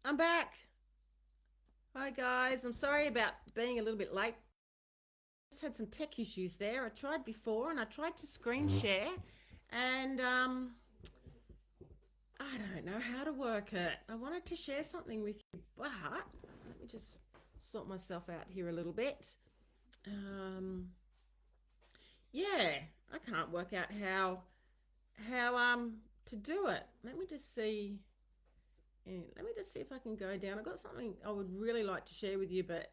I'm back. Hi guys. I'm sorry about being a little bit late. Just had some tech issues there. I tried before and I tried to screen share and I don't know how to work it. I wanted to share something with you, but let me just sort myself out here a little bit. Um yeah, I can't work out how to do it. Let me just see if I can go down. I've got something I would really like to share with you, but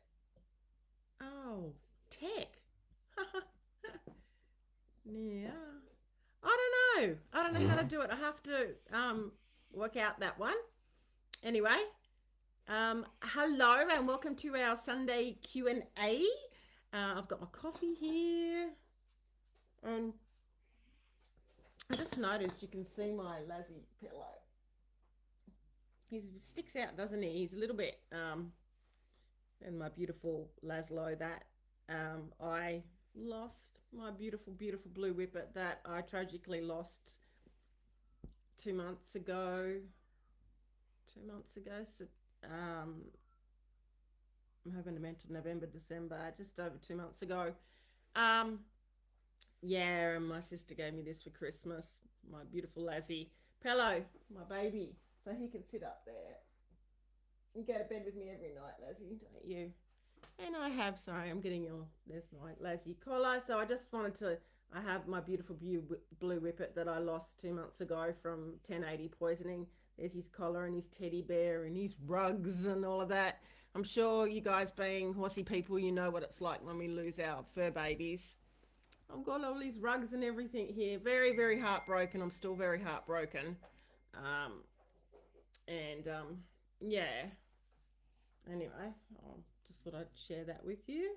oh, tech. Yeah. I don't know how to do it. I have to work out that one. Anyway, hello and welcome to our Sunday Q&A. I've got my coffee here and I just noticed you can see my Lassie pillow. He sticks out, doesn't he? He's a little bit and my beautiful Laszlo that I lost my beautiful blue whippet that I tragically lost 2 months ago. 2 months ago. So, I'm hoping to mention November, December, just over 2 months ago. Um, yeah, and my sister gave me this for Christmas. My beautiful Lassie Pello, my baby, so he can sit up there. You go to bed with me every night, Lassie, don't you? And I have, sorry, I'm getting your, there's my Lassie collar. So I just wanted to, I have my beautiful blue whippet that I lost 2 months ago from 1080 poisoning. There's his collar and his teddy bear and his rugs and all of that. I'm sure you guys, being horsey people, you know what it's like when we lose our fur babies. I've got all these rugs and everything here. Very heartbroken. I'm still very heartbroken. Um, and yeah, anyway, I just thought I'd share that with you.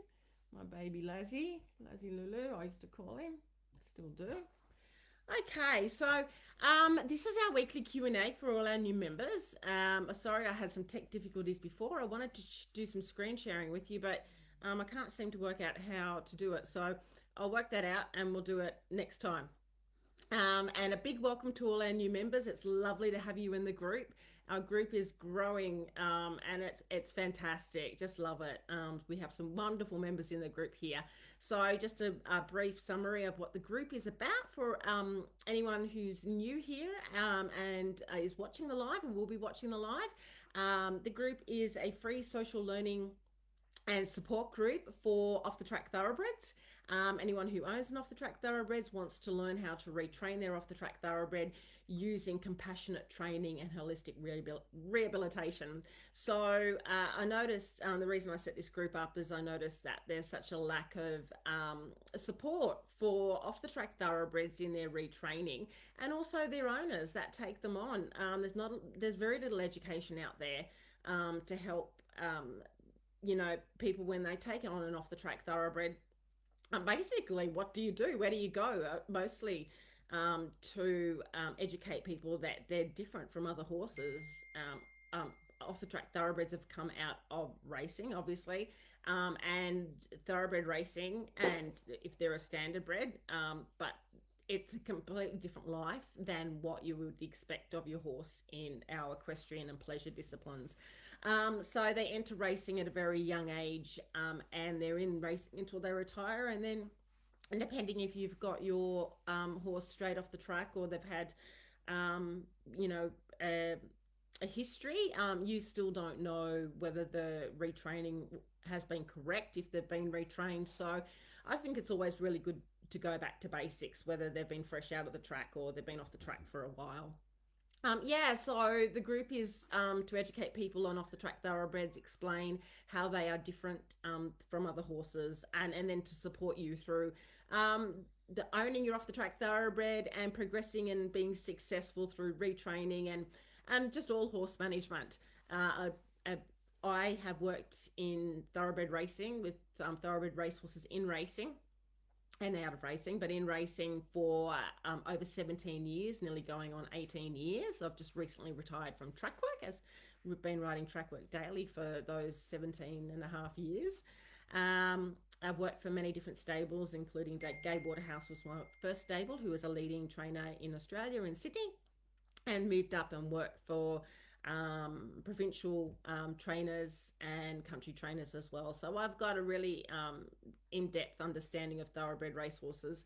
My baby Lassie Lulu, I used to call him, still do. Okay, so this is our weekly Q&A for all our new members. Sorry, I had some tech difficulties before. I wanted to do some screen sharing with you, but I can't seem to work out how to do it. So I'll work that out and we'll do it next time. And a big welcome to all our new members. It's lovely to have you in the group. Our group is growing and it's fantastic. Just love it. We have some wonderful members in the group here. So, just a brief summary of what the group is about for anyone who's new here and is watching the live and will be watching the live. The group is a free social learning and support group for Off The Track Thoroughbreds. Anyone who owns an Off The Track Thoroughbreds wants to learn how to retrain their Off The Track Thoroughbred using compassionate training and holistic rehabilitation. So I noticed the reason I set this group up is I noticed that there's such a lack of support for Off The Track Thoroughbreds in their retraining and also their owners that take them on. There's very little education out there to help people when they take on an off the track thoroughbred. Basically, what do you do? Where do you go? Mostly to educate people that they're different from other horses. Off the track thoroughbreds have come out of racing, obviously, and thoroughbred racing, and if they're a standard bred, but it's a completely different life than what you would expect of your horse in our equestrian and pleasure disciplines. So they enter racing at a very young age, and they're in racing until they retire, and then and depending if you've got your horse straight off the track or they've had, um, you know, a history, you still don't know whether the retraining has been correct if they've been retrained. So I think it's always really good to go back to basics, whether they've been fresh out of the track or they've been off the track for a while. Yeah, so the group is to educate people on off the track thoroughbreds, explain how they are different from other horses, and then to support you through the owning your off the track thoroughbred and progressing and being successful through retraining and just all horse management. I have worked in thoroughbred racing with thoroughbred racehorses in racing and out of racing, but in racing for over 17 years, nearly going on 18 years. I've just recently retired from track work as we've been riding track work daily for those 17 and a half years. I've worked for many different stables, including Gay Waterhouse was my first stable, who was a leading trainer in Australia in Sydney, and moved up and worked for provincial trainers and country trainers as well. So I've got a really in-depth understanding of thoroughbred racehorses.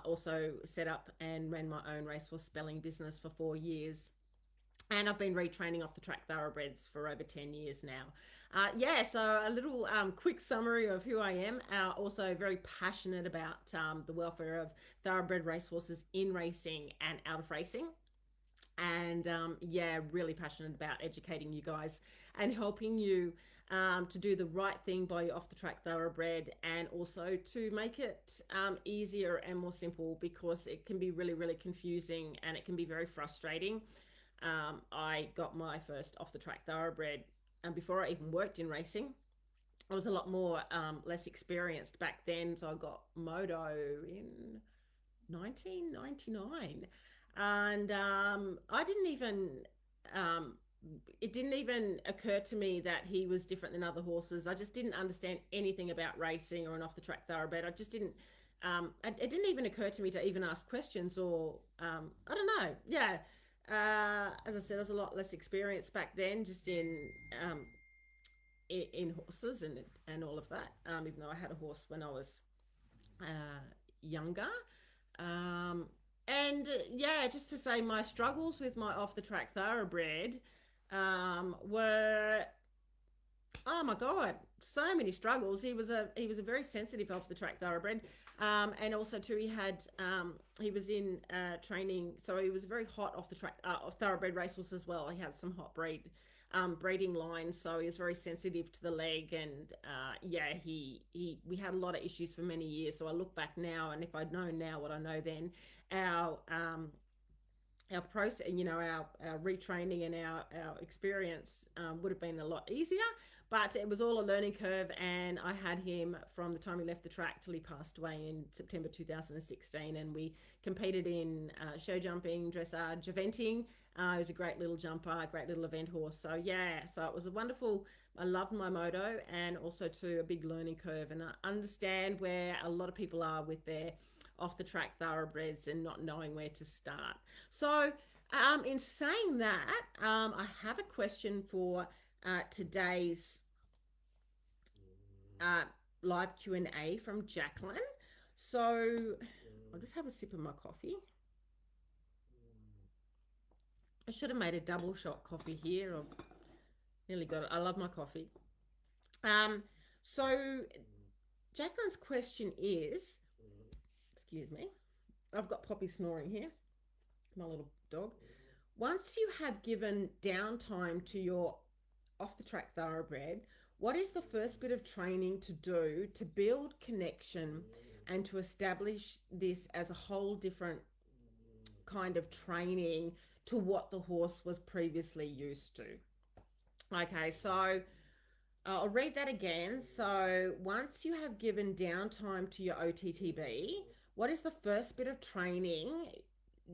Also set up and ran my own racehorse spelling business for 4 years. And I've been retraining off the track thoroughbreds for over 10 years now. Yeah, so a little quick summary of who I am. Also very passionate about the welfare of thoroughbred racehorses in racing and out of racing. And yeah, really passionate about educating you guys and helping you to do the right thing by your off the track thoroughbred, and also to make it easier and more simple, because it can be really, really confusing and it can be very frustrating. I got my first off the track thoroughbred, and before I even worked in racing, I was a lot more less experienced back then. So I got moto in 1999, and I didn't even it didn't even occur to me that he was different than other horses. I just didn't understand anything about racing or an off the track thoroughbred. I just didn't it didn't even occur to me to even ask questions, or I don't know. Yeah. As I said, I was a lot less experienced back then, just in horses and all of that. Even though I had a horse when I was younger, and yeah, just to say, my struggles with my off the track thoroughbred were, oh my god, so many struggles. He was a very sensitive off the track thoroughbred, and also too, he was in training, so he was very hot off the track thoroughbred racehorse as well. He had some hot breeding lines, so he was very sensitive to the leg, and yeah, we had a lot of issues for many years. So I look back now, and if I'd known now what I know then, our process, you know, our retraining and our experience would have been a lot easier. But it was all a learning curve, and I had him from the time he left the track till he passed away in September 2016. And we competed in show jumping, dressage, eventing. He was a great little jumper, great little event horse. So yeah, so it was a wonderful, I loved my moto, and also too a big learning curve. And I understand where a lot of people are with their off the track thoroughbreds and not knowing where to start. So in saying that, I have a question for today's live Q&A from Jacqueline. So I'll just have a sip of my coffee. I should have made a double shot coffee here. I've nearly got it. I love my coffee. So Jacqueline's question is, excuse me, I've got Poppy snoring here, my little dog. Once you have given downtime to your off the track thoroughbred, what is the first bit of training to do to build connection and to establish this as a whole different kind of training to what the horse was previously used to? Okay, so I'll read that again. So once you have given downtime to your OTTB, what is the first bit of training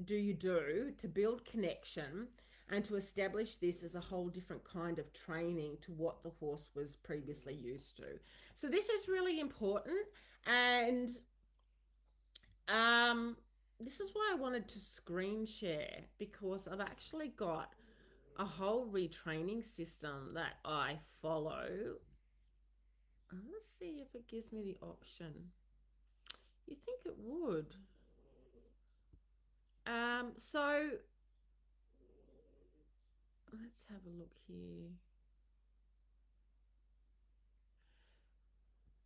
do you do to build connection and to establish this as a whole different kind of training to what the horse was previously used to? So this is really important, and this is why I wanted to screen share, because I've actually got a whole retraining system that I follow. Let's see if it gives me the option. You think it would. So let's have a look here.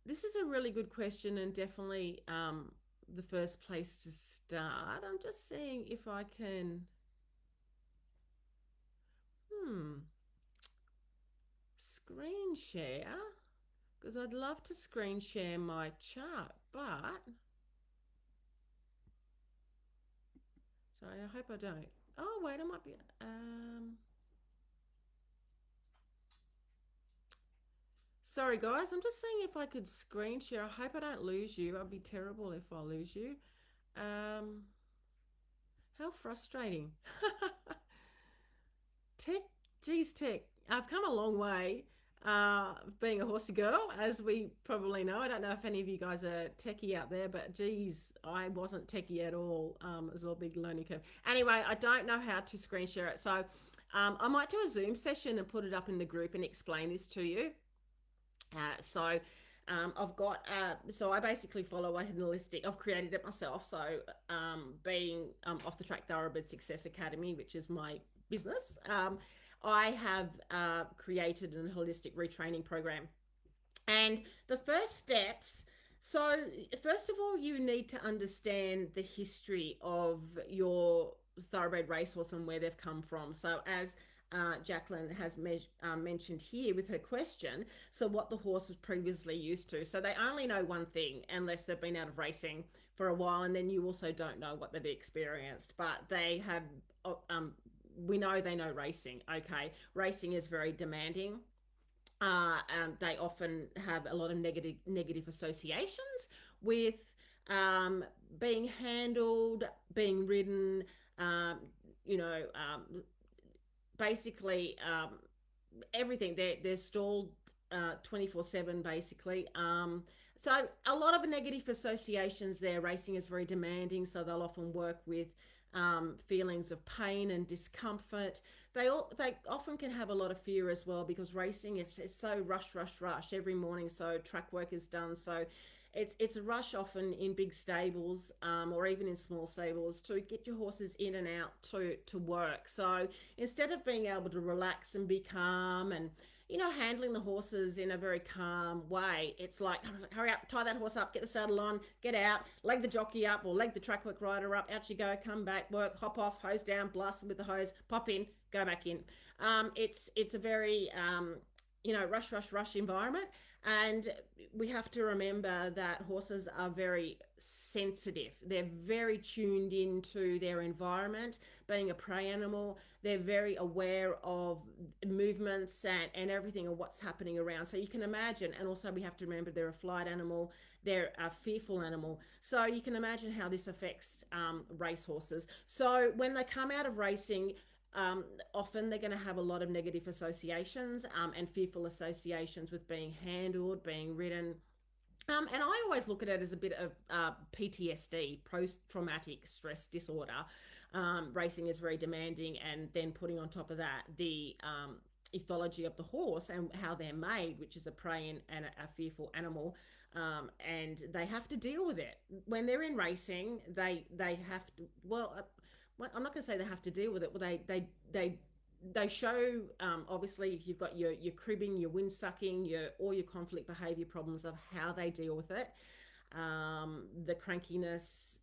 This is a really good question, and definitely the first place to start. I'm just seeing if I can screen share, because I'd love to screen share my chart, but sorry, I hope I don't. Oh wait, I might be sorry guys, I'm just seeing if I could screen share. I hope I don't lose you. I'd be terrible if I lose you. How frustrating. Tech, geez, tech. I've come a long way being a horsey girl, as we probably know. I don't know if any of you guys are techie out there, but geez, I wasn't techie at all. It was a big learning curve. Anyway, I don't know how to screen share it. So I might do a Zoom session and put it up in the group and explain this to you. I've got, so I basically follow a holistic, I've created it myself. So being Off The Track Thoroughbred Success Academy, which is my business, I have created a holistic retraining program. And the first steps, so first of all, you need to understand the history of your thoroughbred racehorse and where they've come from. So as Jacqueline has mentioned here with her question, so what the horse was previously used to. So they only know one thing unless they've been out of racing for a while, and then you also don't know what they've experienced, but they have, we know they know racing. Okay, racing is very demanding. They often have a lot of negative associations with being handled, being ridden, you know, basically everything. They're stalled 24/7 basically. So a lot of negative associations there. Racing is very demanding, so they'll often work with feelings of pain and discomfort. They often can have a lot of fear as well, because racing is so rush every morning. So track work is done, so it's a rush often in big stables, or even in small stables, to get your horses in and out to work. So instead of being able to relax and be calm and, you know, handling the horses in a very calm way, it's like, hurry up, tie that horse up, get the saddle on, get out, leg the jockey up or leg the track work rider up, out you go, come back, work, hop off, hose down, blast with the hose, pop in, go back in. It's a very you know, rush environment. And we have to remember that horses are very sensitive. They're very tuned into their environment. Being a prey animal, they're very aware of movements and everything and what's happening around. So you can imagine, and also we have to remember they're a flight animal, they're a fearful animal. So you can imagine how this affects racehorses. So when they come out of racing, often they're going to have a lot of negative associations and fearful associations with being handled, being ridden. And I always look at it as a bit of PTSD, post-traumatic stress disorder. Racing is very demanding, and then putting on top of that the ethology of the horse and how they're made, which is a prey and a fearful animal. And they have to deal with it. When they're in racing, they have to, well, I'm not going to say they have to deal with it. Well, they show, obviously, if you've got your cribbing, your wind sucking, all your conflict behavior problems, of how they deal with it, the crankiness,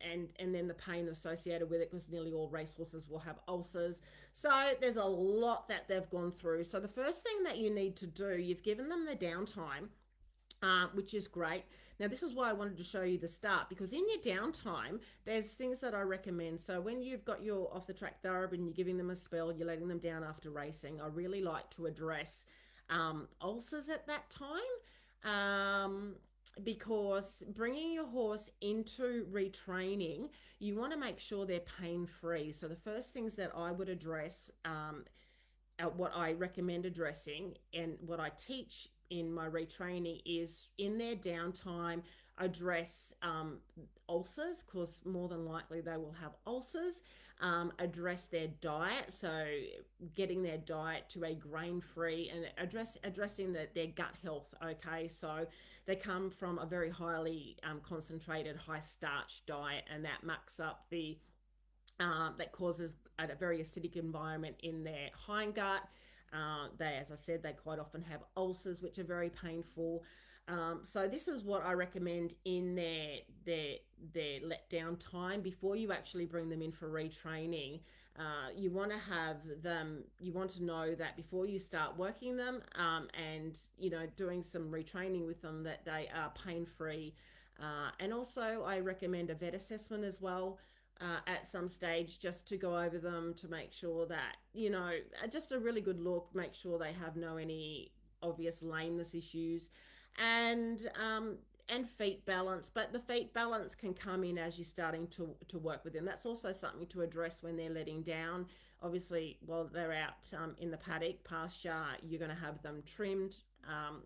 and then the pain associated with it, because nearly all racehorses will have ulcers. So there's a lot that they've gone through. So the first thing that you need to do, you've given them the downtime, which is great. Now, this is why I wanted to show you the start, because in your downtime, there's things that I recommend. So when you've got your Off The Track Thoroughbred and you're giving them a spell, you're letting them down after racing, I really like to address ulcers at that time, because bringing your horse into retraining, you want to make sure they're pain-free. So the first things that I would address, what I recommend addressing and what I teach in my retraining, is in their downtime address ulcers, because more than likely they will have ulcers. Address their diet, so getting their diet to a grain-free, and addressing their gut health. Okay, so they come from a very highly concentrated, high starch diet, and that mucks up the that causes a very acidic environment in their hindgut. They, as I said, they quite often have ulcers, which are very painful. So this is what I recommend in their letdown time before you actually bring them in for retraining. You want to have them, you want to know that before you start working them, and, you know, doing some retraining with them, that they are pain-free. And also I recommend a vet assessment as well. At some stage, just to go over them, to make sure that, you know, just a really good look, make sure they have any obvious lameness issues, and feet balance. But the feet balance can come in as you're starting to work with them. That's also something to address when they're letting down. Obviously, while they're out in the paddock pasture, you're going to have them trimmed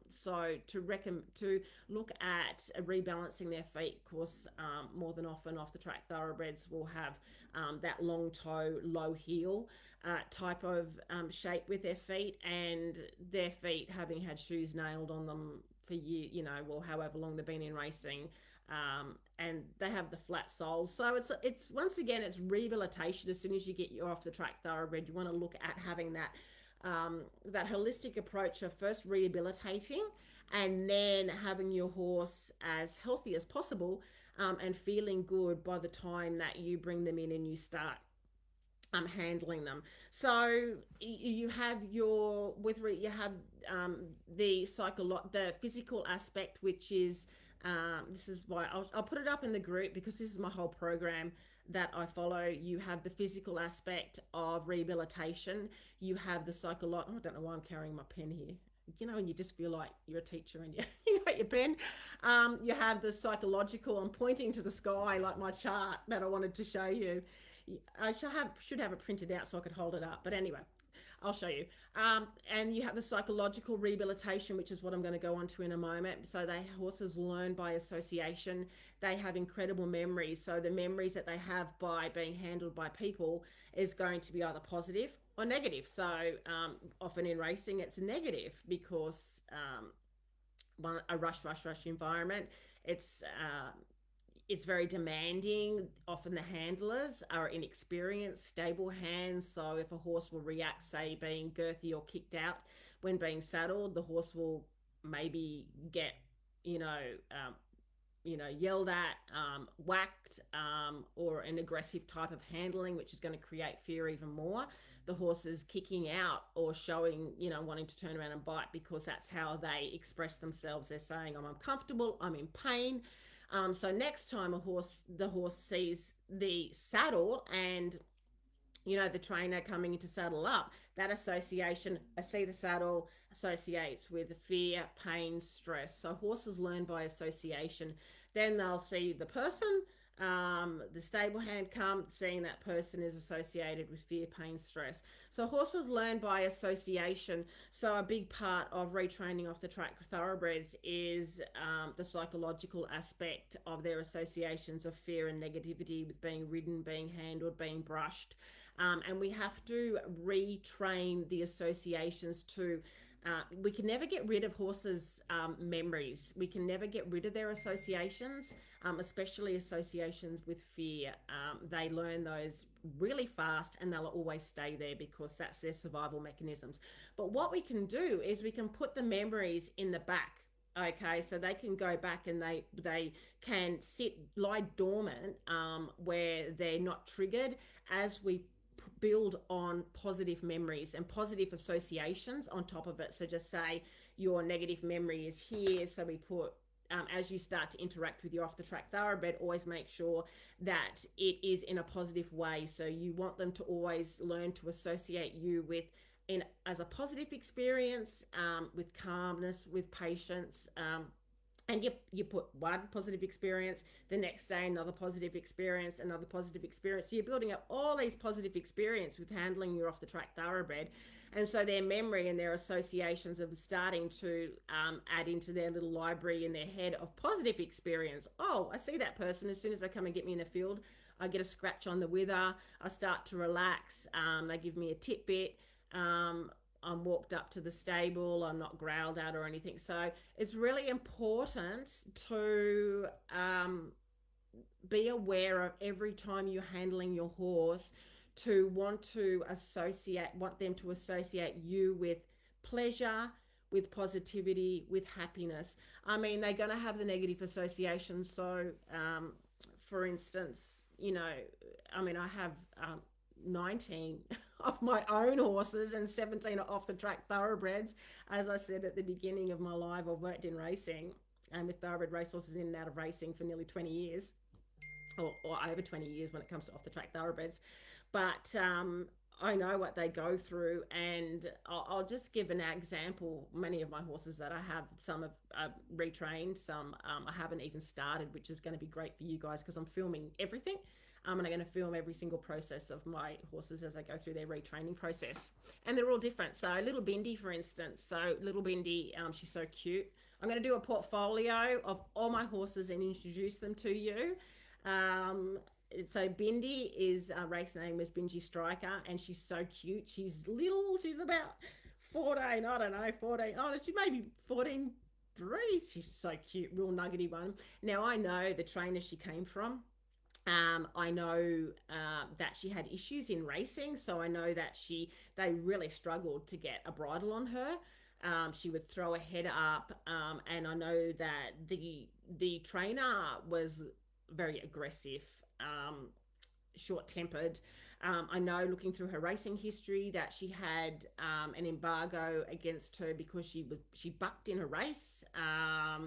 So to look at rebalancing their feet, of course, more than often off the track thoroughbreds will have that long toe, low heel type of shape with their feet, and their feet having had shoes nailed on them for years, well, however long they've been in racing. And they have the flat soles, so it's once again, it's rehabilitation. As soon as you get your off the track thoroughbred, you want to look at having that that holistic approach of first rehabilitating and then having your horse as healthy as possible, and feeling good by the time that you bring them in and you start handling them. So you have you have the physical aspect, which is this is why I'll put it up in the group, because this is my whole program that I follow. You have the physical aspect of rehabilitation. You have the psychological. I don't know why I'm carrying my pen here. And you just feel like you're a teacher and you got your pen. You have the psychological. I'm pointing to the sky like my chart that I wanted to show you. I should have it printed out so I could hold it up. But anyway, I'll show you. And you have the psychological rehabilitation, which is what I'm going to go on to in a moment. So horses learn by association. They have incredible memories. So the memories that they have by being handled by people is going to be either positive or negative. So often in racing, it's negative because a rush environment. It's very demanding. Often the handlers are inexperienced, stable hands. So if a horse will react, say, being girthy or kicked out when being saddled, the horse will maybe get, yelled at, whacked, or an aggressive type of handling, which is going to create fear even more. The horse is kicking out or showing, wanting to turn around and bite, because that's how they express themselves. They're saying, I'm uncomfortable, I'm in pain. So next time the horse sees the saddle and, the trainer coming into saddle up, that association, I see the saddle, associates with fear, pain, stress. So horses learn by association. Then they'll see the person, the stable hand come, seeing that person is associated with fear, pain, stress. So horses learn by association. So a big part of retraining off the track thoroughbreds is the psychological aspect of their associations of fear and negativity with being ridden, being handled, being brushed. And we have to retrain the associations to we can never get rid of horses' memories. We can never get rid of their associations, especially associations with fear. They learn those really fast and they'll always stay there because that's their survival mechanisms. But what we can do is we can put the memories in the back. Okay, so they can go back and they can lie dormant where they're not triggered as we build on positive memories and positive associations on top of it. So just say your negative memory is here. So we put, as you start to interact with your off the track thoroughbred, always make sure that it is in a positive way. So you want them to always learn to associate you with as a positive experience, with calmness, with patience, and you put one positive experience, the next day another positive experience, another positive experience. So you're building up all these positive experience with handling your off the track thoroughbred. And so their memory and their associations are starting to add into their little library in their head of positive experience. Oh, I see that person. As soon as they come and get me in the field, I get a scratch on the wither. I start to relax. They give me a tidbit. I'm walked up to the stable, I'm not growled at or anything. So it's really important to be aware of every time you're handling your horse, to want them to associate you with pleasure, with positivity, with happiness. I mean, they're going to have the negative associations. So for instance, I have 19 of my own horses and 17 are off the track thoroughbreds. As I said at the beginning of my live, I've worked in racing and with thoroughbred racehorses in and out of racing for nearly 20 years or over 20 years when it comes to off the track thoroughbreds. But I know what they go through, and I'll just give an example. Many of my horses that I have, some have retrained, some I haven't even started, which is going to be great for you guys because I'm filming everything. And I'm going to film every single process of my horses as I go through their retraining process. And they're all different. So little Bindi, for instance. So little Bindi, she's so cute. I'm going to do a portfolio of all my horses and introduce them to you. Um, so Bindi is race name was Bingy Striker, and she's so cute. She's little. She's about 14. I don't know, 14. Oh, she may be 14. 3. She's so cute, real nuggety one. Now I know the trainer she came from. I know that she had issues in racing, so I know that they really struggled to get a bridle on her. She would throw her head up, and I know that the trainer was very aggressive, short-tempered. I know, looking through her racing history, that she had an embargo against her because she bucked in a race,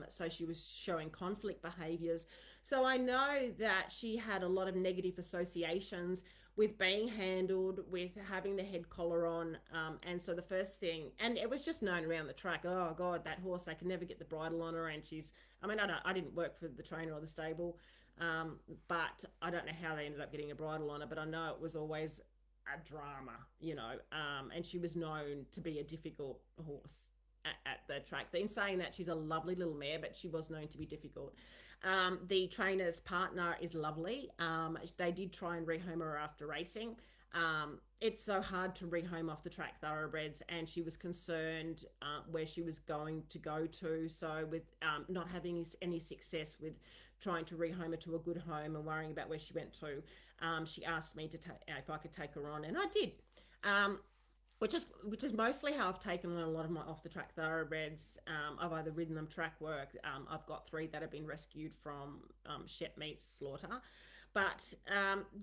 so she was showing conflict behaviours. So I know that she had a lot of negative associations with being handled, with having the head collar on, and so the first thing, and it was just known around the track. Oh God, that horse! I can never get the bridle on her, and she's. I mean, I didn't work for the trainer or the stable. But I don't know how they ended up getting a bridle on her, but I know it was always a drama, and she was known to be a difficult horse at the track. In saying that, she's a lovely little mare, but she was known to be difficult. The trainer's partner is lovely. They did try and rehome her after racing. It's so hard to rehome off the track thoroughbreds, and she was concerned where she was going to go to. So with not having any success with trying to rehome her to a good home and worrying about where she went to, she asked me to if I could take her on, and I did. Which is mostly how I've taken on a lot of my off the track thoroughbreds. I've either ridden them track work. I've got 3 that have been rescued from Shep Meats slaughter. But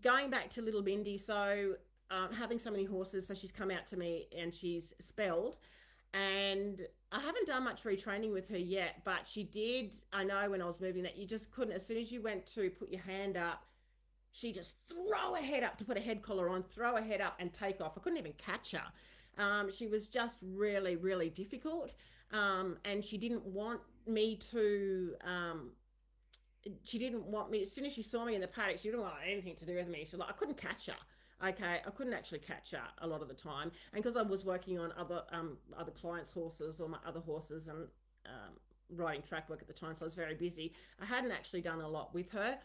going back to little Bindi, so having so many horses, so she's come out to me and she's spelled, and I haven't done much retraining with her yet, but she did. I know when I was moving that you just couldn't, as soon as you went to put your hand up, she just throw her head up to put a head collar on, throw her head up and take off. I couldn't even catch her. She was just really, really difficult. And she didn't want me to, as soon as she saw me in the paddock, she didn't want anything to do with me. She was like, I couldn't catch her. Okay, I couldn't actually catch her a lot of the time. And because I was working on other clients' horses or my other horses and riding track work at the time, so I was very busy. I hadn't actually done a lot with her.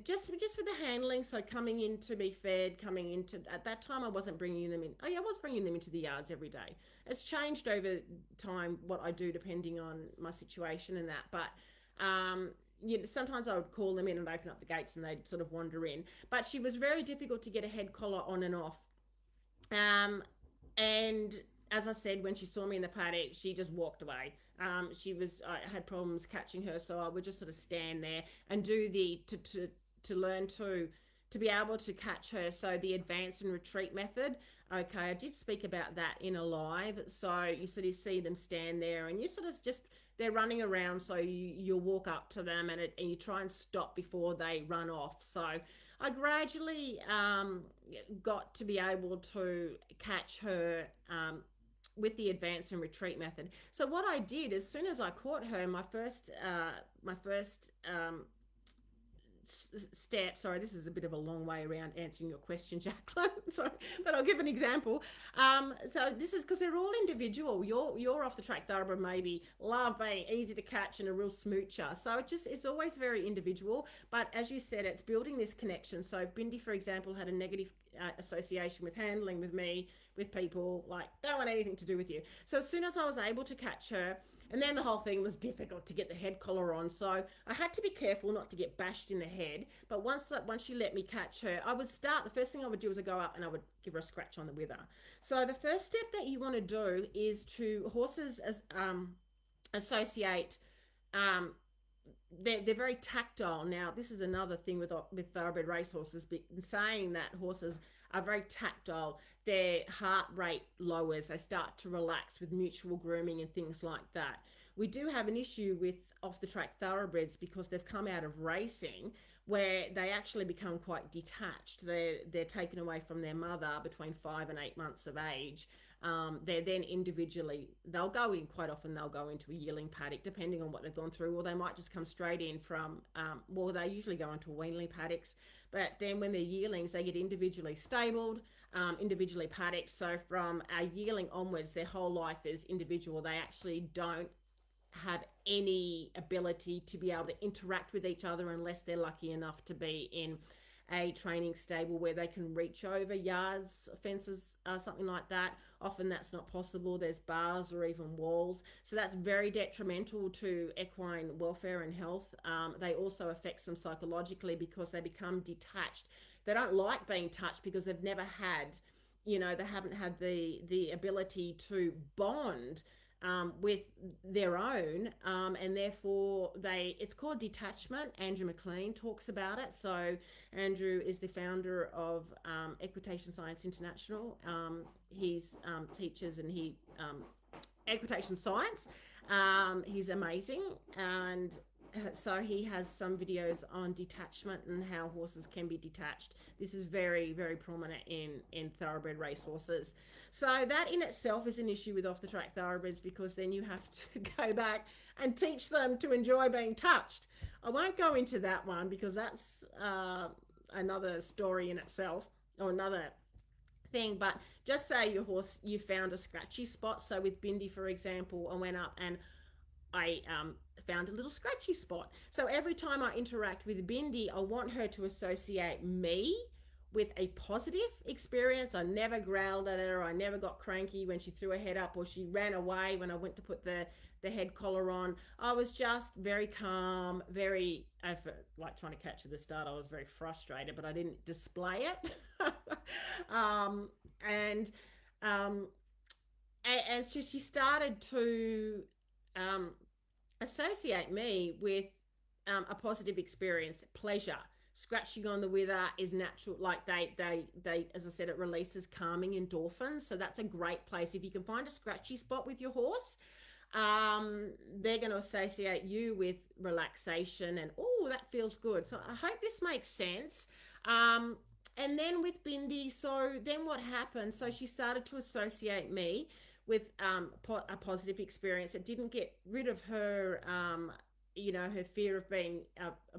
Just with the handling, so coming in to be fed, at that time I wasn't bringing them in. Oh yeah, I was bringing them into the yards every day. It's changed over time what I do depending on my situation and that, but sometimes I would call them in and open up the gates and they'd sort of wander in. But she was very difficult to get a head collar on and off. And as I said, when she saw me in the paddock, she just walked away. I had problems catching her, so I would just sort of stand there and do to learn to be able to catch her. So the advance and retreat method. Okay, I did speak about that in a live. So you sort of see them stand there, and you sort of just they're running around. So you'll walk up to them and you try and stop before they run off. So I gradually got to be able to catch her. With the advance and retreat method. So what I did, as soon as I caught her, my first step. Sorry, this is a bit of a long way around answering your question, Jacqueline. Sorry, but I'll give an example. So this is because they're all individual. Your off the track thoroughbred maybe love being easy to catch and a real smoocher. So it's always very individual. But as you said, it's building this connection. So if Bindi, for example, had a negative association with handling with me, with people, like don't want anything to do with you. So as soon as I was able to catch her, and then the whole thing was difficult to get the head collar on, so I had to be careful not to get bashed in the head. But once she let me catch her, I would start. The first thing I would do is I go up and I would give her a scratch on the wither. So the first step that you want to do is to horses associate. They're very tactile. Now, this is another thing with thoroughbred racehorses, saying that horses are very tactile. Their heart rate lowers. They start to relax with mutual grooming and things like that. We do have an issue with off the track thoroughbreds because they've come out of racing where they actually become quite detached. They're taken away from their mother between 5 and 8 months of age. They're then individually, they'll go in, quite often they'll go into a yearling paddock depending on what they've gone through, or they might just come straight in from, well, they usually go into weanling paddocks, but then when they're yearlings, they get individually stabled, individually paddocked. So from a yearling onwards, their whole life is individual. They actually don't have any ability to be able to interact with each other unless they're lucky enough to be in a training stable where they can reach over yards, fences, something like that. Often that's not possible. There's bars or even walls. So that's very detrimental to equine welfare and health. They also affect them psychologically because they become detached. They don't like being touched because they've never had, they haven't had the ability to bond with their own, and therefore it's called detachment. Andrew McLean talks about it. So Andrew is the founder of Equitation Science International. He's teaches and he Equitation Science. He's amazing, and so he has some videos on detachment and how horses can be detached. This is very, very prominent in thoroughbred racehorses. So that in itself is an issue with off-the-track thoroughbreds, because then you have to go back and teach them to enjoy being touched. I won't go into that one because that's another story in itself, or another thing. But just say your horse, you found a scratchy spot. So with Bindi, for example, I went up and I found a little scratchy spot. So every time I interact with Bindi, I want her to associate me with a positive experience. I never growled at her. I never got cranky when she threw her head up or she ran away when I went to put the head collar on. I was just very calm, very, like trying to catch her at the start, I was very frustrated, but I didn't display it. And so she started to associate me with a positive experience, pleasure. Scratching on the wither is natural. Like they, as I said, it releases calming endorphins. So that's a great place. If you can find a scratchy spot with your horse, they're going to associate you with relaxation and, oh, that feels good. So I hope this makes sense. And then with Bindi, so then what happened? So she started to associate me with a positive experience. It didn't get rid of her, her fear of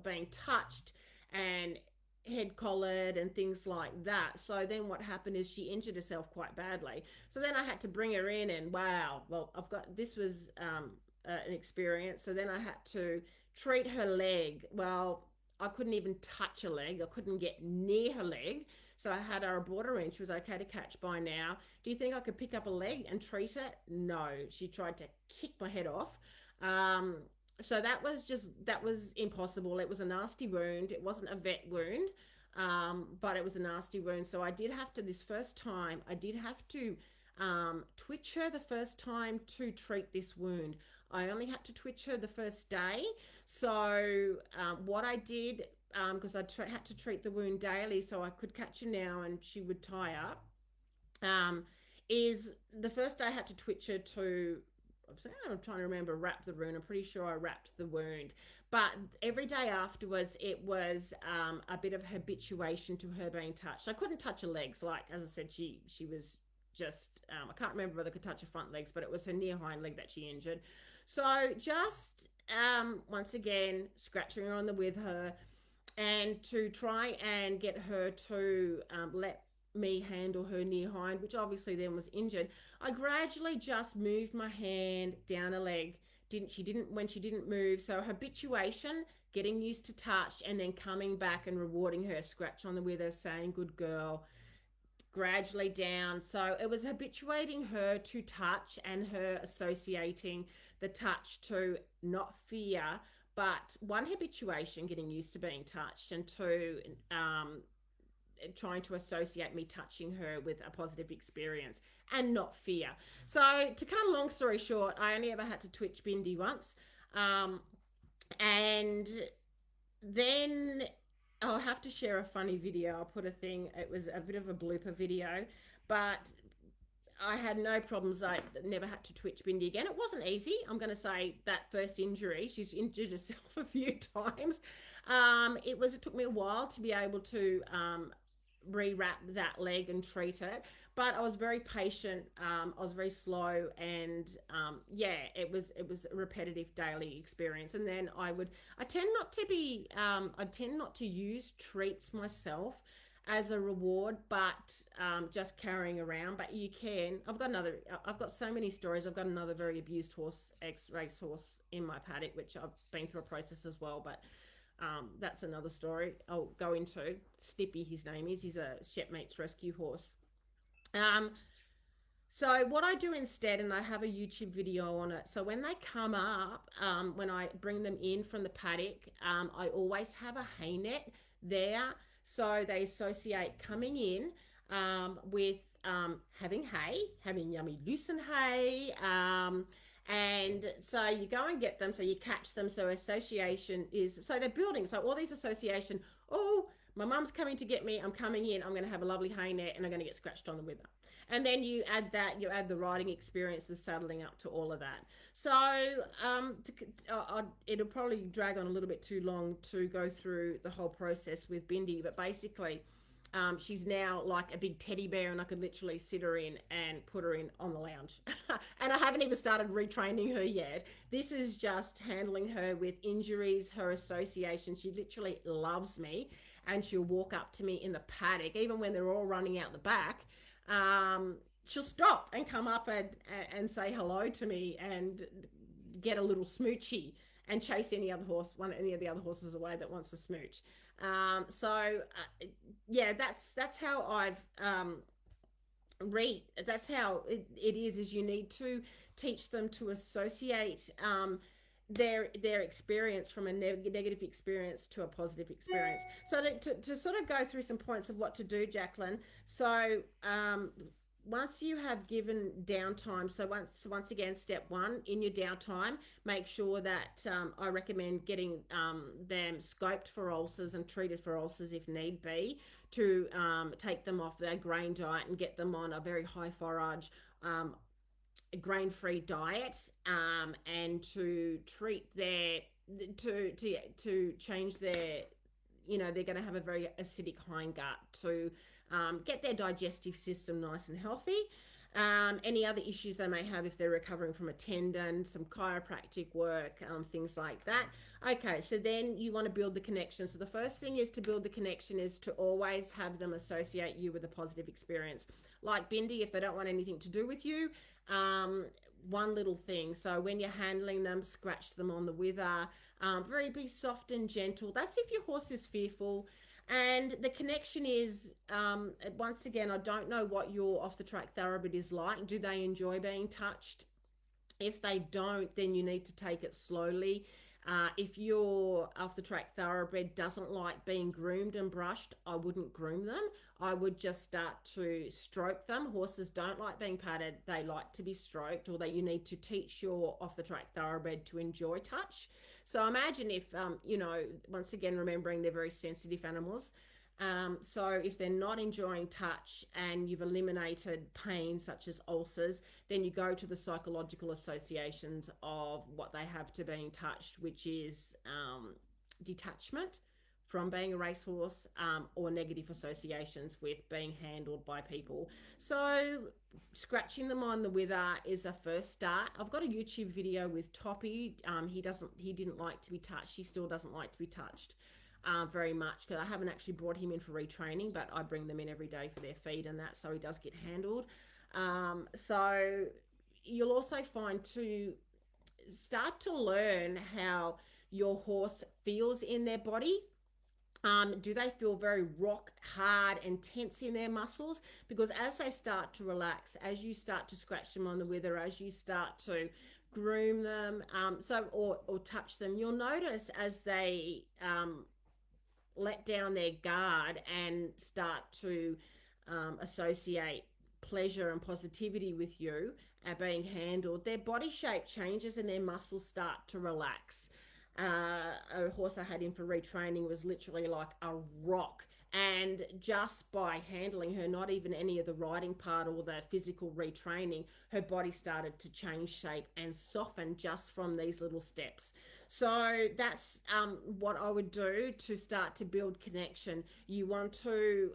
being touched and head collared and things like that. So then what happened is she injured herself quite badly. So then I had to bring her in, and wow, well, this was an experience. So then I had to treat her leg. Well, I couldn't even touch her leg. I couldn't get near her leg. So I had her aboard her in. She was okay to catch by now. Do you think I could pick up a leg and treat it? No. She tried to kick my head off. So that was impossible. It was a nasty wound. It wasn't a vet wound, but it was a nasty wound. So I did have to, twitch her the first time to treat this wound. I only had to twitch her the first day. So what I did, because I had to treat the wound daily so I could catch her now and she would tie up, is the first day I had to twitch her to, I'm trying to remember, wrap the wound. I'm pretty sure I wrapped the wound. But every day afterwards, it was a bit of habituation to her being touched. I couldn't touch her legs. Like, as I said, she was just, I can't remember whether I could touch her front legs, but it was her near hind leg that she injured. So just, once again, scratching her on the with her, and to try and get her to let me handle her near hind, which obviously then was injured. I gradually just moved my hand down her leg. When she didn't move. So habituation, getting used to touch, and then coming back and rewarding her, scratch on the wither, saying good girl, gradually down. So it was habituating her to touch and her associating the touch to not fear, but one, habituation, getting used to being touched, and two, trying to associate me touching her with a positive experience and not fear. So to cut a long story short, I only ever had to twitch Bindi once. And then I'll have to share a funny video. I'll put a thing. It was a bit of a blooper video, but I had no problems. I never had to twitch Bindi again. It wasn't easy. I'm going to say that first injury, she's injured herself a few times. It took me a while to be able to rewrap that leg and treat it, but I was very patient. I was very slow, and it was a repetitive daily experience. And then I tend not to use treats myself as a reward, but just carrying around. But you can. I've got so many stories. I've got another very abused horse, ex-racehorse in my paddock, which I've been through a process as well, but that's another story I'll go into. Snippy, his name is. He's a Shepmate's rescue horse. So what I do instead, and I have a YouTube video on it. So when they come up, when I bring them in from the paddock, I always have a hay net there. So they associate coming in with having hay, having yummy lucerne hay, and so you go and get them, so you catch them. So association is, so they're building. So all these association, oh, my mum's coming to get me, I'm coming in, I'm going to have a lovely hay net, and I'm going to get scratched on the wither. And then you add the riding experience, the saddling up to all of that. So it'll probably drag on a little bit too long to go through the whole process with Bindi, but basically she's now like a big teddy bear, and I could literally sit her in and put her in on the lounge. And I haven't even started retraining her yet. This is just handling her with injuries, her association. She literally loves me, and she'll walk up to me in the paddock, even when they're all running out the back. She'll stop and come up and say hello to me and get a little smoochy and chase any of the other horses away that wants to smooch. That's how I've that's how it is you need to teach them to associate their experience from a negative experience to a positive experience. So to sort of go through some points of what to do, Jacqueline. So once you have given downtime, so once again, step one, in your downtime, make sure that I recommend getting them scoped for ulcers and treated for ulcers if need be, to take them off their grain diet and get them on a very high forage grain-free diet, and to treat to change their, they're going to have a very acidic hindgut, to get their digestive system nice and healthy. Any other issues they may have if they're recovering from a tendon, some chiropractic work, things like that. Okay, so then you want to build the connection. So the first thing is to build the connection is to always have them associate you with a positive experience. Like Bindi, if they don't want anything to do with you, one little thing. So when you're handling them, scratch them on the wither. Be soft and gentle. That's if your horse is fearful. And the connection is, once again, I don't know what your off-the-track thoroughbred is like. Do they enjoy being touched? If they don't, then you need to take it slowly. If your off-the-track thoroughbred doesn't like being groomed and brushed, I wouldn't groom them. I would just start to stroke them. Horses don't like being patted. They like to be stroked, or that you need to teach your off-the-track thoroughbred to enjoy touch. So imagine if, once again, remembering they're very sensitive animals. So if they're not enjoying touch and you've eliminated pain such as ulcers, then you go to the psychological associations of what they have to being touched, which is detachment from being a racehorse, or negative associations with being handled by people. So scratching them on the wither is a first start. I've got a YouTube video with Toppy. He didn't like to be touched. He still doesn't like to be touched very much, because I haven't actually brought him in for retraining, but I bring them in every day for their feed and that, so he does get handled. So you'll also find to start to learn how your horse feels in their body. Do they feel very rock hard and tense in their muscles? Because as they start to relax, as you start to scratch them on the wither, as you start to groom them, or touch them, you'll notice as they let down their guard and start to associate pleasure and positivity with you being handled, their body shape changes and their muscles start to relax. A horse I had in for retraining was literally like a rock. And just by handling her, not even any of the riding part or the physical retraining, her body started to change shape and soften just from these little steps. So that's what I would do to start to build connection. You want to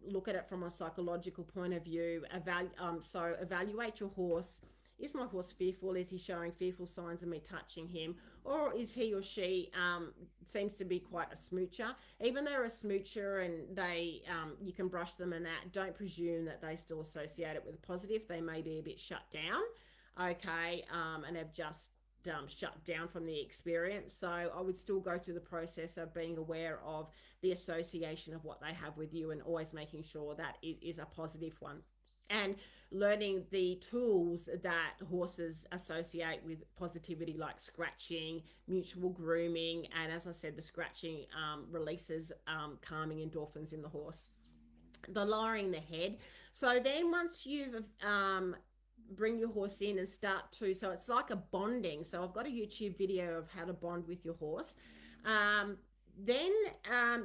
look at it from a psychological point of view. So evaluate your horse. Is my horse fearful? Is he showing fearful signs of me touching him? Or is he or she seems to be quite a smoocher? Even though they're a smoocher and they you can brush them and that, don't presume that they still associate it with a positive. They may be a bit shut down, okay, and have just shut down from the experience. So I would still go through the process of being aware of the association of what they have with you and always making sure that it is a positive one. And learning the tools that horses associate with positivity, like scratching, mutual grooming, and as I said, the scratching releases calming endorphins in the horse. The lowering the head. So then once you've bring your horse in and start to, so it's like a bonding. So I've got a YouTube video of how to bond with your horse. Then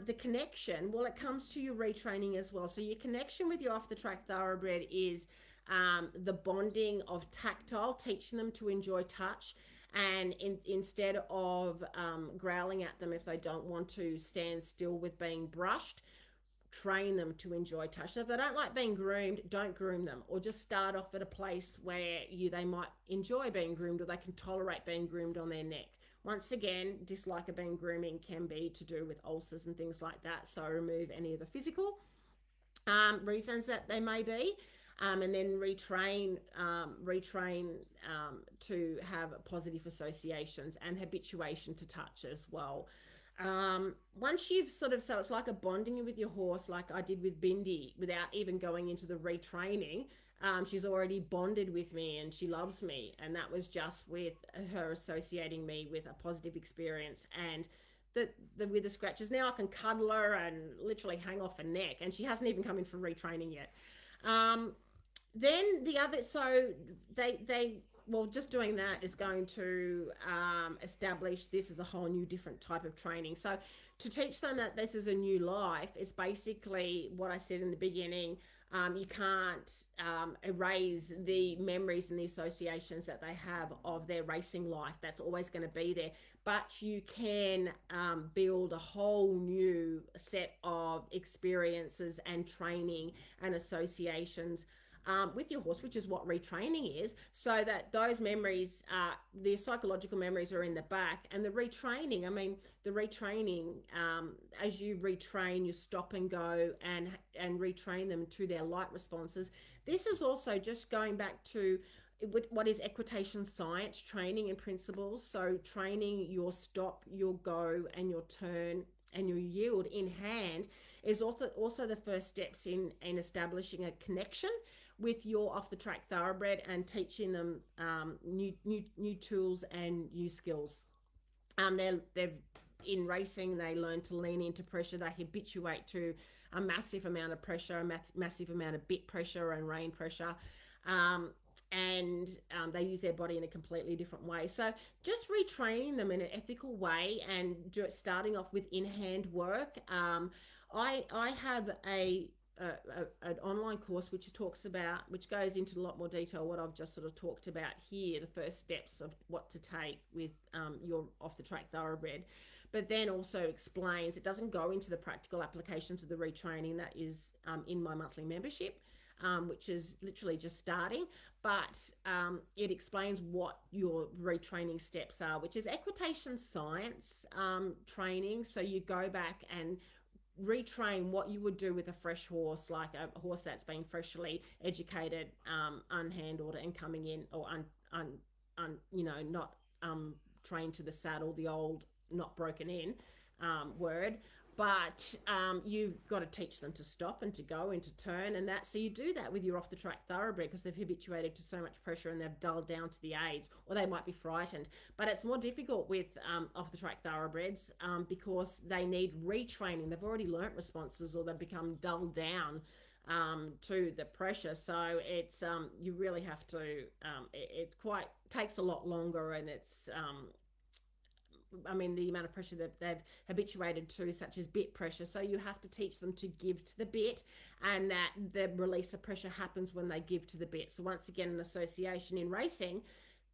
the connection, well, it comes to your retraining as well. So your connection with your off the track thoroughbred is the bonding of tactile, teaching them to enjoy touch. And instead of growling at them if they don't want to stand still with being brushed, train them to enjoy touch. So if they don't like being groomed, don't groom them, or just start off at a place where they might enjoy being groomed, or they can tolerate being groomed on their neck. Once again, dislike of being grooming can be to do with ulcers and things like that. So remove any of the physical reasons that they may be. And then retrain to have positive associations and habituation to touch as well. Once you've so it's like a bonding with your horse, like I did with Bindi, without even going into the retraining. She's already bonded with me and she loves me, and that was just with her associating me with a positive experience. And with the scratches, now I can cuddle her and literally hang off her neck, and she hasn't even come in for retraining yet. Then the other, so well, just doing that is going to establish this as a whole new different type of training. So to teach them that this is a new life, it's basically what I said in the beginning. You can't erase the memories and the associations that they have of their racing life. That's always going to be there. But you can build a whole new set of experiences and training and associations with your horse, which is what retraining is, so that those memories, the psychological memories, are in the back. And the retraining, as you retrain, you stop and go and retrain them to their light responses. This is also just going back to what is equitation science training and principles. So training your stop, your go, and your turn and your yield in hand is also the first steps in establishing a connection with your off the track thoroughbred and teaching them new tools and new skills. They're in racing, they learn to lean into pressure. They habituate to a massive amount of pressure, a massive amount of bit pressure and rein pressure. And they use their body in a completely different way. So just retraining them in an ethical way and starting off with in-hand work. I have an online course which goes into a lot more detail what I've just sort of talked about here, the first steps of what to take with your off the track thoroughbred, but then also explains, it doesn't go into the practical applications of the retraining that is in my monthly membership, which is literally just starting, but it explains what your retraining steps are, which is equitation science training. So you go back and retrain what you would do with a fresh horse, like a horse that's been freshly educated, unhandled, and coming in, or not trained to the saddle, the old not broken in word. But you've got to teach them to stop and to go and to turn and that. So you do that with your off the track thoroughbred because they've habituated to so much pressure and they've dulled down to the aids, or they might be frightened. But it's more difficult with off the track thoroughbreds because they need retraining. They've already learnt responses, or they've become dulled down to the pressure. So it's you really have to. Takes a lot longer, and it's the amount of pressure that they've habituated to, such as bit pressure. So you have to teach them to give to the bit, and that the release of pressure happens when they give to the bit. So once again, an association in racing,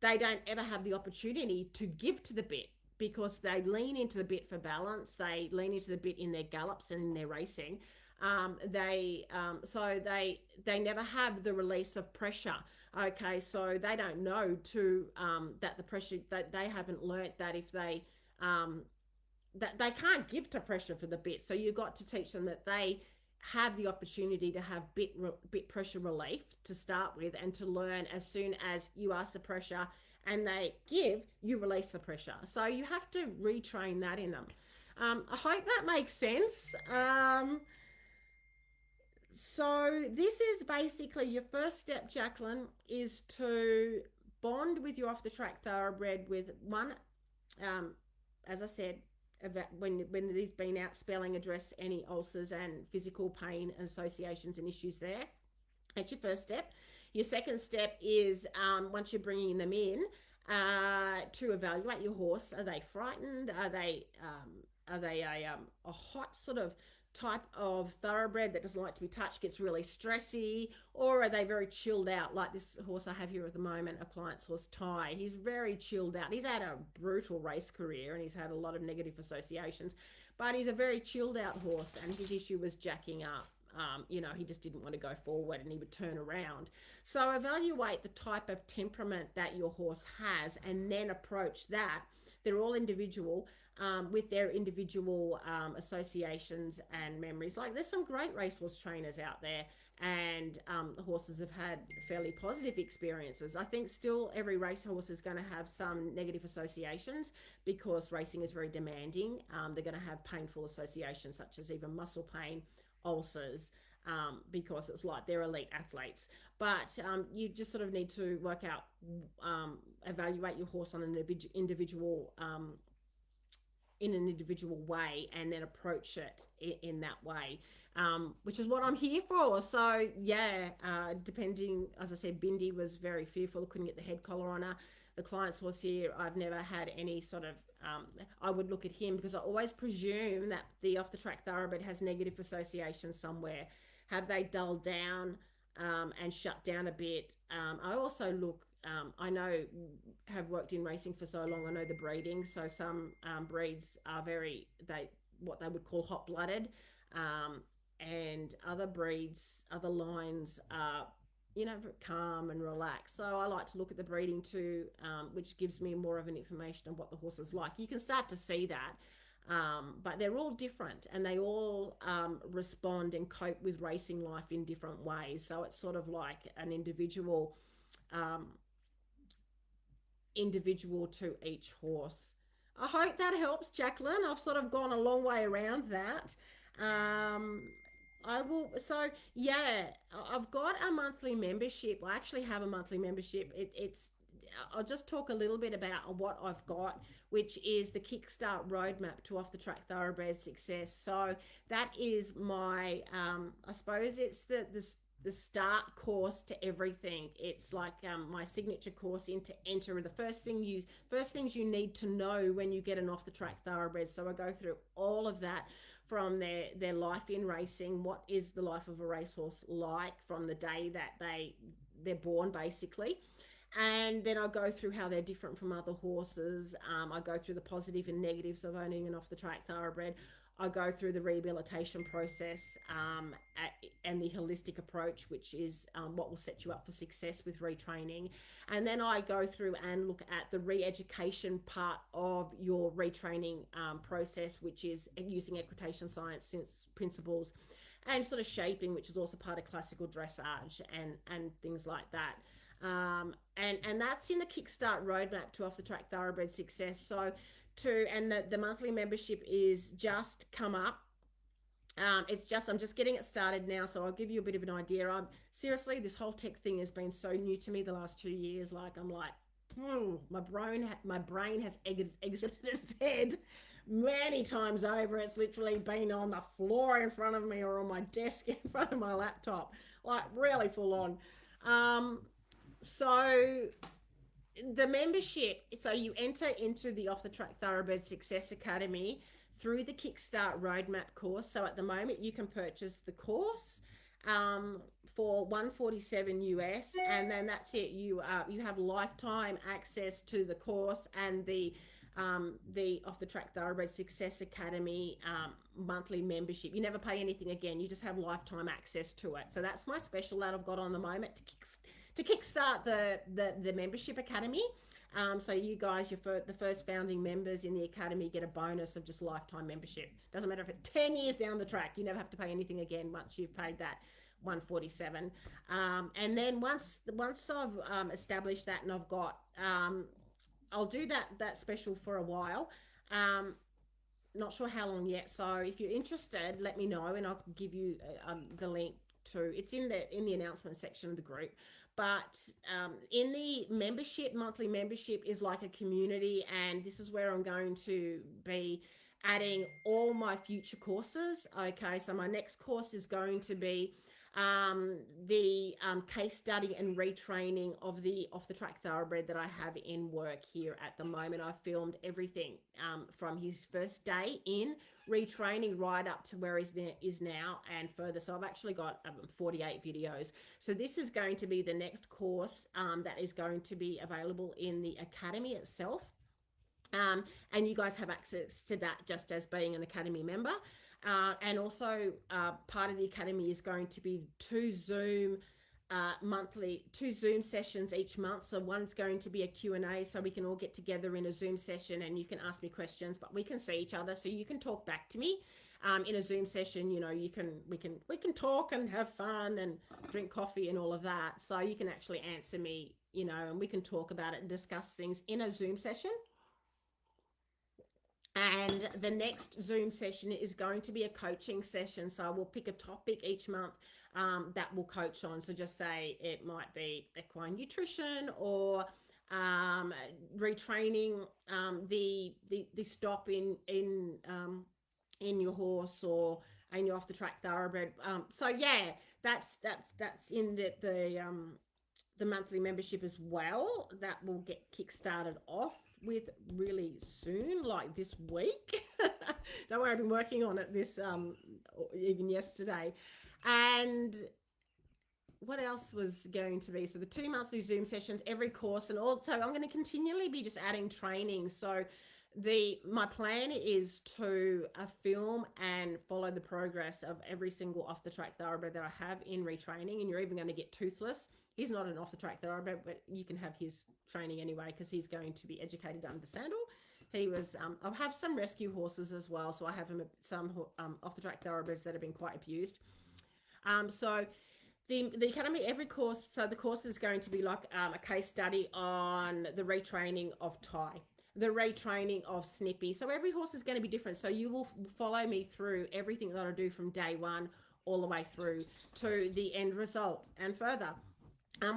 they don't ever have the opportunity to give to the bit, because they lean into the bit for balance. They lean into the bit in their gallops and in their racing. They never have the release of pressure. Okay, so they don't know that the pressure, that they haven't learnt that if they that they can't give to pressure for the bit. So you've got to teach them that they have the opportunity to have bit pressure relief to start with, and to learn as soon as you ask the pressure and they give, you release the pressure. So you have to retrain that in them. I hope that makes sense. So this is basically your first step, Jacqueline, is to bond with your off the track thoroughbred with one, as I said, when he's been out spelling, address any ulcers and physical pain and associations and issues there. That's your first step. Your second step is, once you're bringing them in, to evaluate your horse. Are they frightened? Are they a hot sort of type of thoroughbred that doesn't like to be touched, gets really stressy? Or are they very chilled out, like this horse I have here at the moment, a client's horse, Ty? He's very chilled out. He's had a brutal race career and he's had a lot of negative associations, but he's a very chilled out horse, and his issue was jacking up. He just didn't want to go forward and he would turn around. So evaluate the type of temperament that your horse has, and then approach that. They're all individual, with their individual associations and memories. Like, there's some great racehorse trainers out there, and the horses have had fairly positive experiences. I think still every racehorse is going to have some negative associations, because racing is very demanding. They're going to have painful associations, such as even muscle pain, ulcers, because it's like they're elite athletes. But you just sort of need to work out, evaluate your horse on an individual in an individual way, and then approach it in that way, which is what I'm here for. So depending, as I said, Bindi was very fearful, couldn't get the head collar on her. The client's horse here, I've never had any sort of, I would look at him, because I always presume that the off the track thoroughbred has negative associations somewhere. Have they dulled down and shut down a bit? I also look, I know, have worked in racing for so long, I know the breeding. So some breeds are what they would call hot-blooded, and other breeds, other lines are, calm and relaxed. So I like to look at the breeding too, which gives me more of an information on what the horse is like. You can start to see that, but they're all different, and they all respond and cope with racing life in different ways. So it's sort of like an individual to each horse. I hope that helps, Jacqueline. I've sort of gone a long way around that. I will. So I've got a monthly membership. I actually have a monthly membership. I'll just talk a little bit about what I've got, which is the Kickstart roadmap to off the track thoroughbred success. So that is my, I suppose it's the start course to everything. It's like my signature course into enter the first things you need to know when you get an off the track thoroughbred. So I go through all of that, from their life in racing. What is the life of a racehorse like from the day that they're born, basically. And then I go through how they're different from other horses. I go through the positive and negatives of owning an off the track thoroughbred. I go through the rehabilitation process, and the holistic approach, which is what will set you up for success with retraining. And then I go through and look at the re-education part of your retraining process, which is using Equitation Science Principles, and sort of shaping, which is also part of classical dressage and things like that. And that's in the Kickstart roadmap to off the track thoroughbred success. So the monthly membership is just come up. I'm just getting it started now, so I'll give you a bit of an idea. Seriously, this whole tech thing has been so new to me the last 2 years. Like, I'm like, my brain has exited its head many times over. It's literally been on the floor in front of me, or on my desk in front of my laptop, like really full on. So the membership, so you enter into the Off the Track Thoroughbred Success Academy through the Kickstart Roadmap course. So at the moment you can purchase the course for $147 US, and then that's it. You have lifetime access to the course and the Off the Track Thoroughbred Success Academy monthly membership. You never pay anything again. You just have lifetime access to it. So that's my special that I've got on the moment to kickstart the membership academy. So you guys, the first founding members in the academy, get a bonus of just lifetime membership. Doesn't matter if it's 10 years down the track. You never have to pay anything again once you've paid that $147. And then once I've established that, and I've got I'll do that special for a while. Not sure how long yet. So if you're interested, let me know, and I'll give you the link to. It's in the announcement section of the group. But in the membership, monthly membership is like a community, and this is where I'm going to be adding all my future courses. Okay, so my next course is going to be the case study and retraining of the Off the Track Thoroughbred that I have in work here at the moment. I've filmed everything from his first day in retraining right up to where he is now and further. So I've actually got 48 videos. So this is going to be the next course that is going to be available in the academy itself. And you guys have access to that just as being an academy member. And also part of the academy is going to be two Zoom sessions each month. So one's going to be a Q&A, so we can all get together in a Zoom session and you can ask me questions, but we can see each other, so you can talk back to me. In a Zoom session, you know, we can talk and have fun and drink coffee and all of that. So you can actually answer me, you know, and we can talk about it and discuss things in a Zoom session. And the next Zoom session is going to be a coaching session. So we'll pick a topic each month that we'll coach on. So just say it might be equine nutrition or retraining the stop in your horse or in your Off the Track Thoroughbred. So yeah, that's in the monthly membership as well. That will get kickstarted off with really soon, like this week. Don't worry, I've been working on it this even yesterday. And what else was going to be? So the 2 monthly Zoom sessions, every course, and also I'm going to continually be just adding training. So my plan is to film and follow the progress of every single Off the Track Thoroughbred that I have in retraining, and you're even going to get Toothless. He's not an Off the Track Thoroughbred, but you can have his training anyway because he's going to be educated under saddle. He was, I'll have some rescue horses as well. So I have some Off the Track Thoroughbreds that have been quite abused. So the academy, every course, so the course is going to be like a case study on the retraining of Ty, the retraining of Snippy. So every horse is going to be different. So you will follow me through everything that I do from day one all the way through to the end result and further.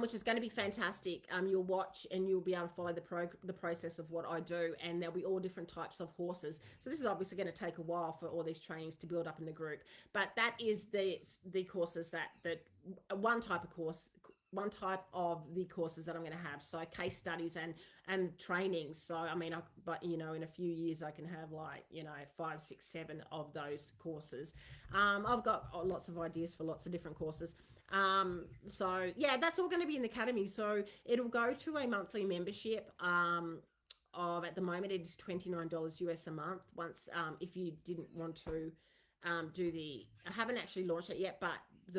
Which is going to be fantastic. You'll watch and you'll be able to follow the process of what I do, and there'll be all different types of horses. So this is obviously going to take a while for all these trainings to build up in the group, but that is the courses that one type of the courses that I'm going to have. So case studies and trainings. So I mean, but you know, in a few years I can have like, you know, 5, 6, 7 of those courses. I've got lots of ideas for lots of different courses. So yeah, that's all going to be in the academy. So it'll go to a monthly membership of, at the moment it is $29 US a month. Once if you didn't want to I haven't actually launched it yet, but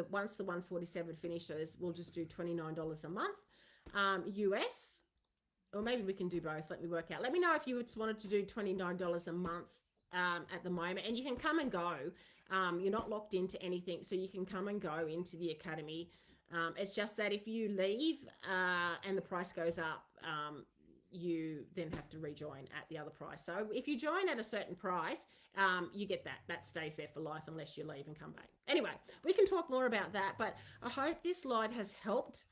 once the 147 finishes, we'll just do $29 a month US, or maybe we can do both. Let me work out. Let me know if you just wanted to do $29 a month at the moment, and you can come and go. You're not locked into anything, so you can come and go into the academy. It's just that if you leave and the price goes up, you then have to rejoin at the other price. So if you join at a certain price, you get that stays there for life unless you leave and come back. Anyway, we can talk more about that, but I hope this live has helped.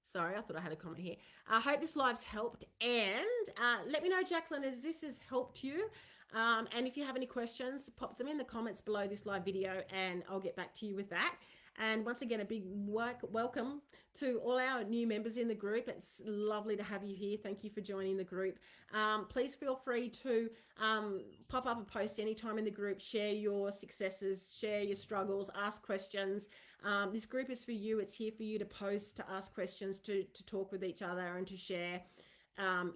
Sorry, I thought I had a comment here. I hope this live's helped, and let me know, Jacqueline, if this has helped you. And if you have any questions, pop them in the comments below this live video and I'll get back to you with that. And once again, a big welcome to all our new members in the group. It's lovely to have you here. Thank you for joining the group. Please feel free to pop up a post anytime in the group, share your successes, share your struggles, ask questions. This group is for you. It's here for you to post, to ask questions, to talk with each other, and to share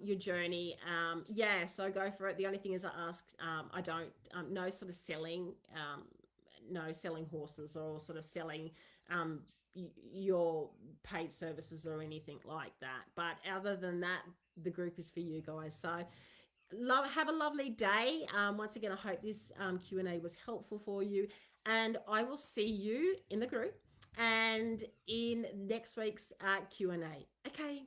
your journey. So go for it. The only thing is, I don't no sort of selling, no selling horses or sort of selling your paid services or anything like that. But other than that, the group is for you guys. So have a lovely day. Once again, I hope this Q&A was helpful for you, and I will see you in the group and in next week's Q&A. Okay,